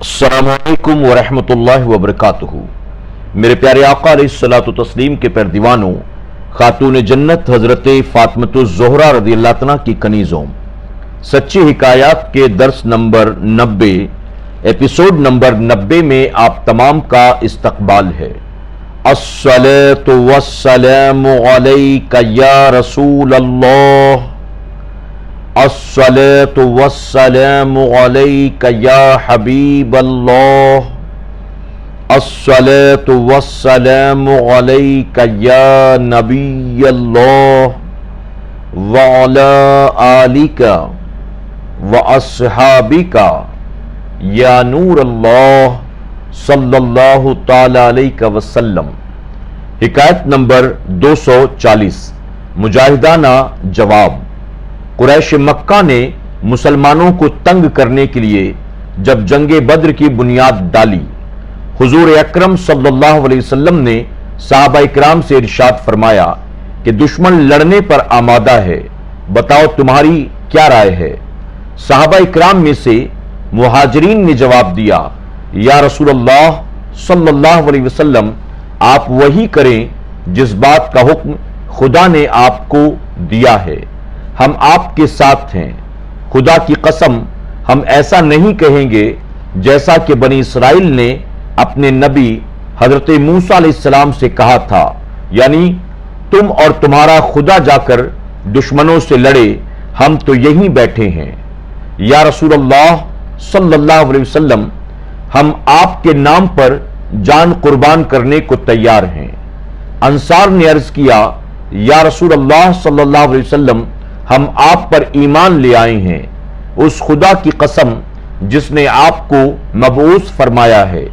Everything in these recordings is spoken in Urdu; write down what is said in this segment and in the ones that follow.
السلام علیکم ورحمۃ اللہ وبرکاتہ۔ میرے پیارے آقا علیہ الصلوۃ والتسلیم کے پیردیوانوں، خاتون جنت حضرت فاطمۃ الزہرا رضی اللہ عنہا کی کنیزوں، سچی حکایات کے درس نمبر 90 ایپیسوڈ نمبر 90 میں آپ تمام کا استقبال ہے۔ الصلاۃ والسلام علیک یا رسول اللہ، الصلاۃ والسلام علیک یا حبیب اللہ، الصلاۃ والسلام علیک یا نبی اللہ، وعلی آلک واصحابک یا نور اللہ صلی اللہ تعالی علیہ وسلم۔ حکایت نمبر 240، مجاہدانہ جواب۔ قریش مکہ نے مسلمانوں کو تنگ کرنے کے لیے جب جنگ بدر کی بنیاد ڈالی، حضور اکرم صلی اللہ علیہ وسلم نے صحابہ اکرام سے ارشاد فرمایا کہ دشمن لڑنے پر آمادہ ہے، بتاؤ تمہاری کیا رائے ہے؟ صحابہ اکرام میں سے مہاجرین نے جواب دیا، یا رسول اللہ صلی اللہ علیہ وسلم، آپ وہی کریں جس بات کا حکم خدا نے آپ کو دیا ہے، ہم آپ کے ساتھ ہیں۔ خدا کی قسم ہم ایسا نہیں کہیں گے جیسا کہ بنی اسرائیل نے اپنے نبی حضرت موسیٰ علیہ السلام سے کہا تھا، یعنی تم اور تمہارا خدا جا کر دشمنوں سے لڑے، ہم تو یہیں بیٹھے ہیں۔ یا رسول اللہ صلی اللہ علیہ وسلم، ہم آپ کے نام پر جان قربان کرنے کو تیار ہیں۔ انصار نے عرض کیا، یا رسول اللہ صلی اللہ علیہ وسلم، ہم آپ پر ایمان لے آئے ہیں، اس خدا کی قسم جس نے آپ کو مبعوث فرمایا ہے،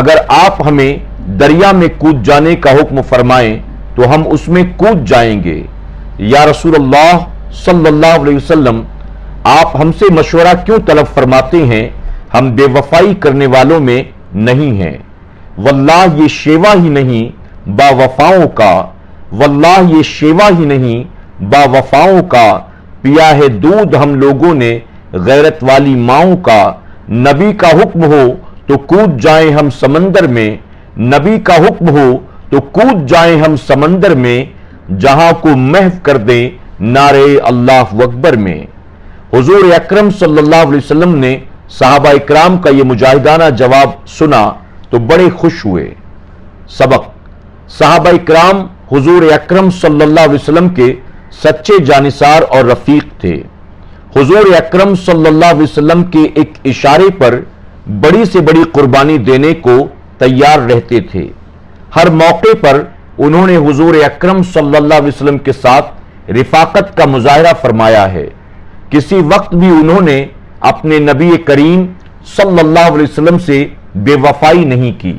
اگر آپ ہمیں دریا میں کود جانے کا حکم فرمائیں تو ہم اس میں کود جائیں گے۔ یا رسول اللہ صلی اللہ علیہ وسلم، آپ ہم سے مشورہ کیوں طلب فرماتے ہیں؟ ہم بے وفائی کرنے والوں میں نہیں ہیں، واللہ یہ شیوا ہی نہیں با وفاؤں کا، واللہ یہ شیوا ہی نہیں با وفاؤں کا، پیا ہے دودھ ہم لوگوں نے غیرت والی ماؤں کا، نبی کا حکم ہو تو کود جائیں ہم سمندر میں، نبی کا حکم ہو تو کود جائیں ہم سمندر میں، جہاں کو محو کر دیں نعرے اللہ اکبر میں۔ حضور اکرم صلی اللہ علیہ وسلم نے صحابہ اکرام کا یہ مجاہدانہ جواب سنا تو بڑے خوش ہوئے۔ سبق: صحابہ اکرام حضور اکرم صلی اللہ علیہ وسلم کے سچے جانثار اور رفیق تھے۔ حضور اکرم صلی اللہ علیہ وسلم کے ایک اشارے پر بڑی سے بڑی قربانی دینے کو تیار رہتے تھے۔ ہر موقع پر انہوں نے حضور اکرم صلی اللہ علیہ وسلم کے ساتھ رفاقت کا مظاہرہ فرمایا ہے۔ کسی وقت بھی انہوں نے اپنے نبی کریم صلی اللہ علیہ وسلم سے بے وفائی نہیں کی۔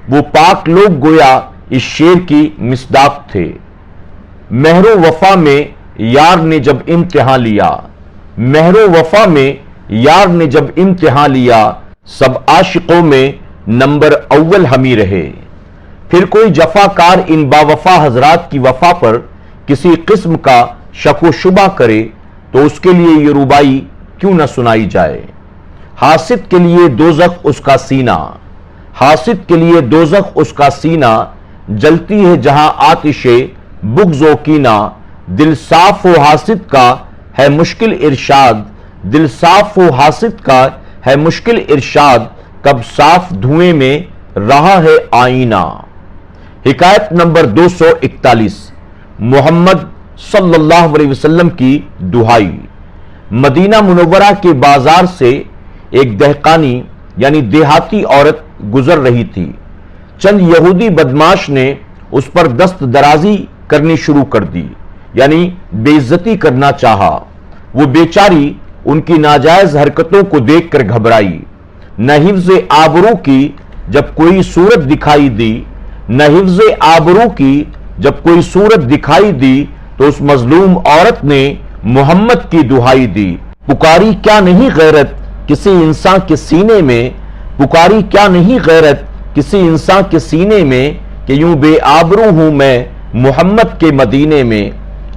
وہ پاک لوگ گویا اس شعر کی مصداق تھے، مہر و وفا میں یار نے جب امتحان لیا، مہر و وفا میں یار نے جب امتحان لیا، سب عاشقوں میں نمبر اول ہم ہی رہے۔ پھر کوئی جفا کار ان باوفا حضرات کی وفا پر کسی قسم کا شک و شبہ کرے تو اس کے لیے یہ ربائی کیوں نہ سنائی جائے۔ حاسد کے لیے دوزخ اس کا سینہ، حاسد کے لیے دوزخ اس کا سینہ، جلتی ہے جہاں آتش بغض و کینہ، دل صاف و حاسد کا ہے مشکل ارشاد، دل صاف و حاسد کا ہے مشکل ارشاد، کب صاف دھوئیں میں رہا ہے آئینہ۔ حکایت نمبر 241، محمد صلی اللہ علیہ وسلم کی دہائی۔ مدینہ منورہ کے بازار سے ایک دہقانی یعنی دیہاتی عورت گزر رہی تھی۔ چند یہودی بدماش نے اس پر دست درازی کرنی شروع کر دی، یعنی بے عزتی کرنا چاہا۔ وہ بیچاری ان کی ناجائز حرکتوں کو دیکھ کر گھبرائی، نہ حفظ آبرو کی جب کوئی صورت دکھائی دی، نہ حفظ آبرو کی جب کوئی صورت دکھائی دی تو اس مظلوم عورت نے محمد کی دہائی دی، پکاری کیا نہیں غیرت کسی انسان کے سینے میں، پکاری کیا نہیں غیرت کسی انسان کے سینے میں، کہ یوں بے آبرو ہوں میں محمد کے مدینے میں۔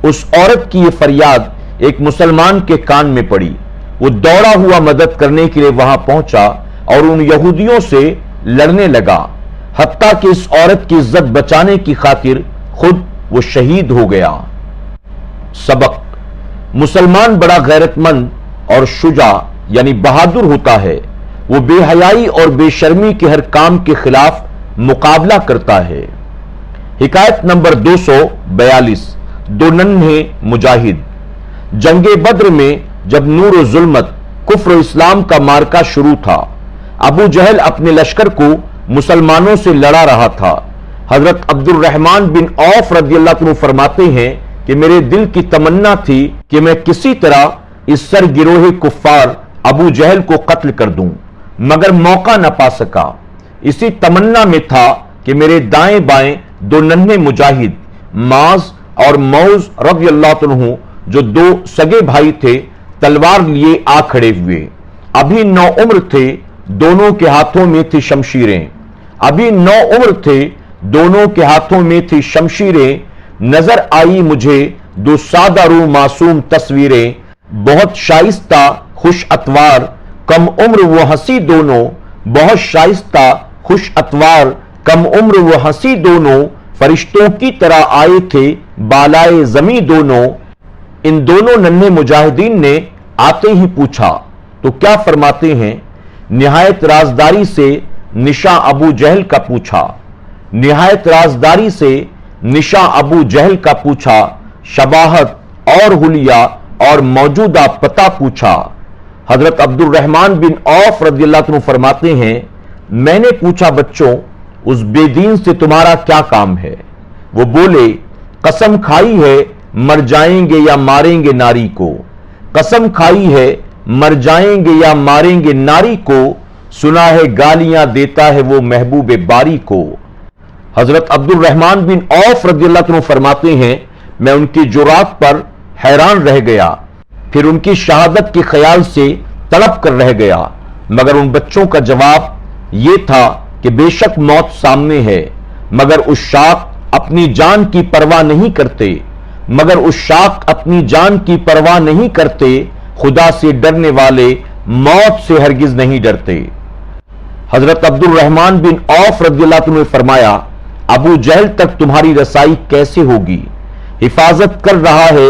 اس عورت کی یہ فریاد ایک مسلمان کے کان میں پڑی، وہ دوڑا ہوا مدد کرنے کے لیے وہاں پہنچا، اور ان یہودیوں سے لڑنے لگا، حتیٰ کہ اس عورت کی عزت بچانے کی خاطر خود وہ شہید ہو گیا۔ سبق: مسلمان بڑا غیرت مند اور شجاع یعنی بہادر ہوتا ہے، وہ بے حیائی اور بے شرمی کے ہر کام کے خلاف مقابلہ کرتا ہے۔ حکایت نمبر 242 دو ننھے مجاہد۔ جنگ بدر میں جب نور و ظلمت، کفر و اسلام کا معرکہ شروع تھا، ابو جہل اپنے لشکر کو مسلمانوں سے لڑا رہا تھا۔ حضرت عبد الرحمن بن عوف رضی اللہ عنہ فرماتے ہیں کہ میرے دل کی تمنا تھی کہ میں کسی طرح اس سر گروہ کفار ابو جہل کو قتل کر دوں، مگر موقع نہ پا سکا۔ اسی تمنا میں تھا کہ میرے دائیں بائیں دو ننھے مجاہد معاذ اور موز رضی اللہ عنہ جو دو سگے بھائی تھے، تلوار لیے آ کھڑے ہوئے۔ ابھی 9 عمر تھے، دونوں کے ہاتھوں میں تھی شمشیریں۔ ابھی 9 عمر تھے، دونوں کے ہاتھوں میں تھی شمشیریں۔ نظر آئی مجھے دو سادہ رو معصوم تصویریں، بہت شائستہ خوش اتوار، کم عمر وہ ہنسی دونوں، بہت شائستہ خوش اتوار، کم عمر وہ ہنسی دونوں، فرشتوں کی طرح آئے تھے بالائے زمیں دونوں۔ ان دونوں ننھے مجاہدین نے آتے ہی پوچھا تو کیا فرماتے ہیں؟ نہایت رازداری سے نشاں ابو جہل کا پوچھا، نہایت رازداری سے نشاں ابو جہل کا پوچھا، شباہت اور حلیہ اور موجودہ پتہ پوچھا۔ حضرت عبد الرحمن بن عوف رضی اللہ عنہ فرماتے ہیں میں نے پوچھا بچوں اس بے دین سے تمہارا کیا کام ہے؟ وہ بولے قسم کھائی ہے مر جائیں گے یا ماریں گے ناری کو، قسم کھائی ہے مر جائیں گے یا ماریں گے ناری کو، سنا ہے گالیاں دیتا ہے وہ محبوب باری کو۔ حضرت عبد الرحمن بن عوف رضی اللہ عنہ فرماتے ہیں میں ان کی جرات پر حیران رہ گیا، پھر ان کی شہادت کے خیال سے تڑپ کر رہ گیا، مگر ان بچوں کا جواب یہ تھا کہ بے شک موت سامنے ہے، مگر اس شاق اپنی جان کی پرواہ نہیں کرتے، مگر اس شاق اپنی جان کی پرواہ نہیں کرتے، خدا سے ڈرنے والے موت سے ہرگز نہیں ڈرتے۔ حضرت عبد الرحمن بن عوف رضی اللہ عنہ نے فرمایا ابو جہل تک تمہاری رسائی کیسے ہوگی؟ حفاظت کر رہا ہے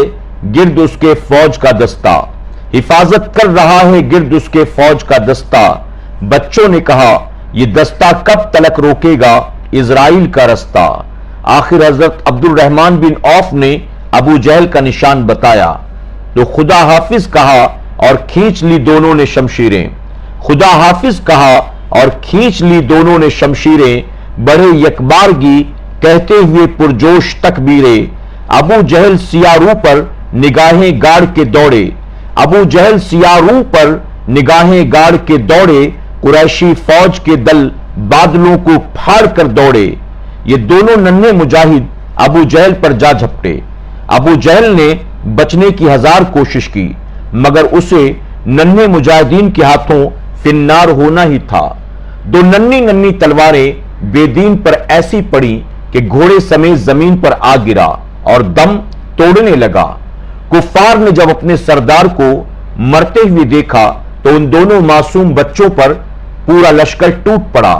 گرد اس کے فوج کا دستہ، حفاظت کر رہا ہے گرد اس کے فوج کا دستہ۔ بچوں نے کہا یہ دستہ کب تلک روکے گا اسرائیل کا رستہ؟ آخر حضرت عبد الرحمن بن عوف نے ابو جہل کا نشان بتایا تو خدا حافظ کہا اور کھینچ لی دونوں نے شمشیریں، خدا حافظ کہا اور کھینچ لی دونوں نے شمشیریں، بڑے یکبارگی کہتے ہوئے پرجوش تکبیریں۔ ابو جہل سیاہ رو پر نگاہیں گاڑ کے دوڑے، ابو جہل سیاہ رو پر نگاہیں گاڑ کے دوڑے، قریشی فوج کے دل بادلوں کو پھاڑ کر دوڑے۔ یہ دونوں ننھے مجاہد ابو جہل پر جا جھپٹے۔ ابو جہل نے بچنے کی 1000 کوشش کی، مگر اسے ننھے مجاہدین کے ہاتھوں فنار ہونا ہی تھا۔ دو ننھی ننھی تلواریں بے دین پر ایسی پڑی کہ گھوڑے سمیت زمین پر آ گرا اور دم توڑنے لگا۔ کفار نے جب اپنے سردار کو مرتے ہوئے دیکھا تو ان دونوں معصوم بچوں پر پورا لشکر ٹوٹ پڑا،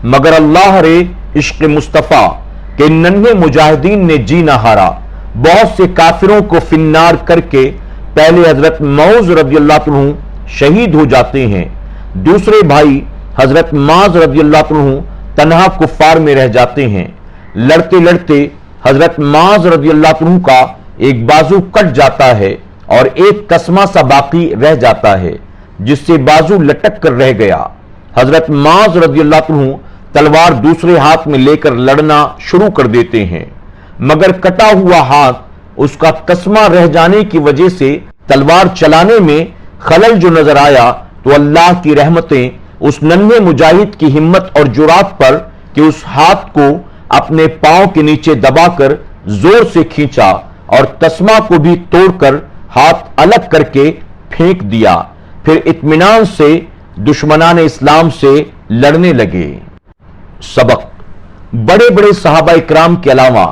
مگر اللہ رے عشق مصطفیٰ کہ ننھے مجاہدین نے جی نہ ہارا، بہت سے کافروں کو فنار کر کے پہلے حضرت موز رضی اللہ عنہ شہید ہو جاتے ہیں، دوسرے بھائی حضرت معاذ رضی اللہ عنہ تنہا کفار میں رہ جاتے ہیں۔ لڑتے لڑتے حضرت معاذ رضی اللہ عنہ کا ایک بازو کٹ جاتا ہے اور ایک تسمہ سا باقی رہ جاتا ہے جس سے بازو لٹک کر رہ گیا۔ حضرت معاذ رضی اللہ عنہ تلوار دوسرے ہاتھ میں لے کر لڑنا شروع کر دیتے ہیں، مگر کٹا ہوا ہاتھ اس کا تسمہ رہ جانے کی وجہ سے تلوار چلانے میں خلل جو نظر آیا تو اللہ کی رحمتیں اس ننھے مجاہد کی ہمت اور جرات پر کہ اس ہاتھ کو اپنے پاؤں کے نیچے دبا کر زور سے کھینچا اور تسمہ کو بھی توڑ کر ہاتھ الگ کر کے پھینک دیا، پھر اطمینان سے دشمنان اسلام سے لڑنے لگے۔ سبق: بڑے بڑے صحابہ اکرام کے علاوہ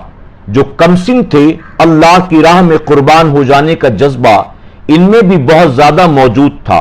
جو کم سن تھے، اللہ کی راہ میں قربان ہو جانے کا جذبہ ان میں بھی بہت زیادہ موجود تھا۔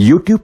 YouTube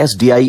SDI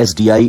SDI